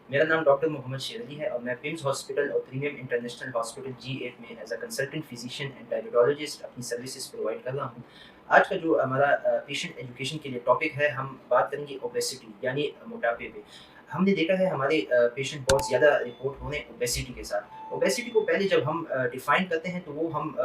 मेरा नाम डॉक्टर मोहम्मद शेर अली है और मैं पिम्स हॉस्पिटल और प्रीमियम इंटरनेशनल हॉस्पिटल G8 में as a consultant physician and diabetologist अपनी सर्विसेज प्रोवाइड कर रहा हूँ। आज का जो हमारा पेशेंट एजुकेशन के लिए टॉपिक है, हम बात करेंगे ओबेसिटी यानी मोटापे पे। हमने देखा है हमारे पेशेंट बहुत ज़्यादा रिपोर्ट हो रहे हैं ओबेसिटी के साथ। ओबेसिटी को पहले जब हम डिफाइन करते हैं तो वो हम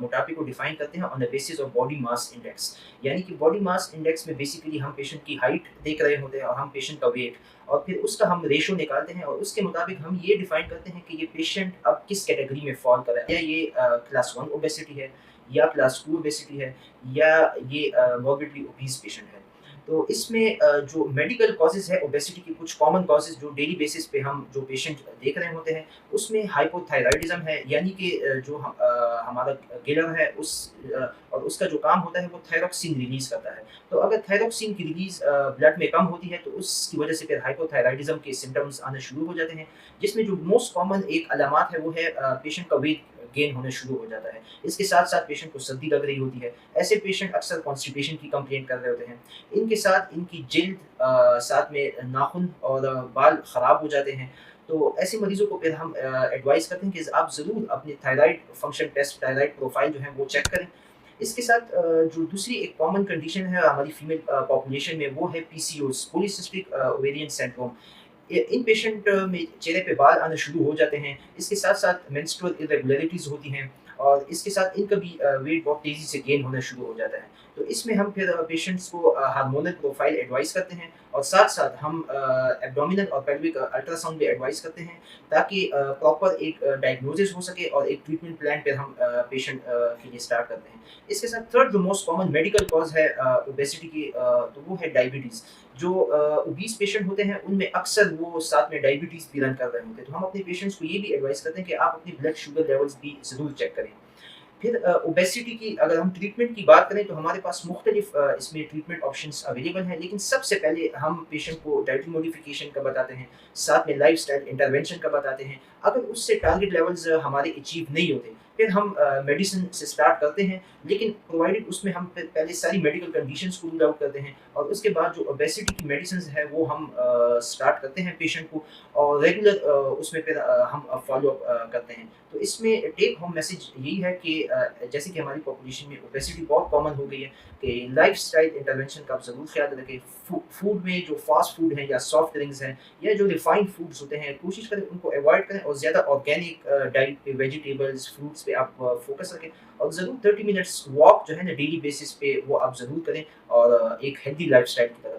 मोटापे को डिफाइन करते हैं on the basis of body mass index. यानी कि बॉडी मास इंडेक्स में बेसिकली हम पेशेंट की हाइट देख रहे होते हैं और हम पेशेंट का वेट, और फिर उसका हम रेशो निकालते हैं और उसके मुताबिक हम ये डिफाइन करते हैं कि ये पेशेंट अब किस कैटेगरी में फॉल कर रहा है। या ये क्लास 1 ओबेसिटी है, या क्लास 2 ओबेसिटी है, या ये मॉर्बिडली ओबीज पेशेंट है। तो इसमें जो मेडिकल कॉजेज़ है ओबेसिटी की, कुछ कॉमन कॉजेज़ जो डेली बेसिस पे हम जो पेशेंट देख रहे होते हैं, उसमें हाइपोथायराइडिज़्म है। यानी कि हमारा गिलर है और उसका जो काम होता है वो थायरॉक्सिन रिलीज़ करता है। तो अगर थायरॉक्सिन की रिलीज़ ब्लड में कम होती है तो उसकी वजह से फिर हाइपोथायरायडिज़्म के सिम्पटम्स आना शुरू हो जाते हैं। जिसमें जो मोस्ट कॉमन एक अलामात है वो है पेशेंट का वेट गेन होना शुरू हो जाता है। इसके साथ-साथ पेशेंट को सर्दी लग रही होती है। ऐसे पेशेंट अक्सर कॉन्स्टिपेशन की कंप्लेंट कर रहे होते हैं। इनके साथ इनकी जिल्द, साथ में नाखून और बाल खराब हो जाते हैं। तो ऐसे मरीज़ों को फिर हम एडवाइस करते हैं कि आप ज़रूर अपने thyroid function test, thyroid profile जो है वो चेक करें। इसके साथ जो दूसरी एक कॉमन कंडीशन है हमारी फीमेल पॉपुलेशन में, वो है पीसीओएस, पॉलीसिस्टिक ओवेरियन सिंड्रोम। इन पेशेंट में चेहरे पे बाल आना शुरू हो जाते हैं। इसके साथ-साथ मेंस्ट्रुअल इरेगुलरिटीज़ होती हैं और इसके साथ इनका भी वेट बहुत तेज़ी से गेन होना शुरू हो जाता है। तो इसमें हम फिर पेशेंट्स को हार्मोनल प्रोफाइल एडवाइस करते हैं और साथ-साथ हम एब्डोमिनल और पेल्विक अल्ट्रासाउंड भी एडवाइस करते हैं, ताकि प्रॉपर एक डायग्नोसिस हो सके और एक ट्रीटमेंट प्लान फिर हम पेशेंट के लिए स्टार्ट करते हैं। इसके साथ थर्ड जो मोस्ट कॉमन मेडिकल कॉज़ है ओबेसिटी की, तो वो है डायबिटीज़। जो ओबीस पेशेंट होते हैं उनमें अक्सर वो साथ में डायबिटीज़ भी रन कर रहे होते हैं। तो हम अपने पेशेंट्स को ये भी एडवाइस करते हैं कि आप अपनी ब्लड शुगर लेवल्स भी ज़रूर चेक करें। फिर ओबेसिटी की अगर हम ट्रीटमेंट की बात करें तो हमारे पास मुख्तलिफ इसमें ट्रीटमेंट ऑप्शंस अवेलेबल हैं, लेकिन सबसे पहले हम पेशेंट को डाइटरी मॉडिफिकेशन का बताते हैं, साथ में लाइफस्टाइल इंटरवेंशन का बताते हैं। अगर उससे टारगेट लेवल्स हमारे अचीव नहीं होते, फिर हम मेडिसिन से स्टार्ट करते हैं, लेकिन प्रोवाइडेड उसमें हम पहले सारी मेडिकल कंडीशंस को रूल आउट करते हैं और उसके बाद जो ओबेसिटी की मेडिसिन है वो हम स्टार्ट करते हैं पेशेंट को, और रेगुलर उसमें फिर हम फॉलो अप करते हैं। तो इसमें टेक होम मैसेज यही है कि जैसे कि हमारी पॉपुलेशन में ओबेसिटी बहुत कॉमन हो गई है, कि लाइफस्टाइल इंटरवेंशन का आप ज़रूर ख्याल रखें। फूड में जो फास्ट फूड है या सॉफ्ट ड्रिंक्स हैं या जो रिफाइंड फूड्स होते हैं, कोशिश करें उनको अवॉइड करें और ज़्यादा ऑर्गेनिक डाइट पे, वेजिटेबल्स, फ्रूट्स पे आप फोकस रखें। और ज़रूर 30 मिनट्स वॉक जो है ना डेली बेसिस पे, वो आप ज़रूर करें और एक हेल्दी लाइफस्टाइल की तरफ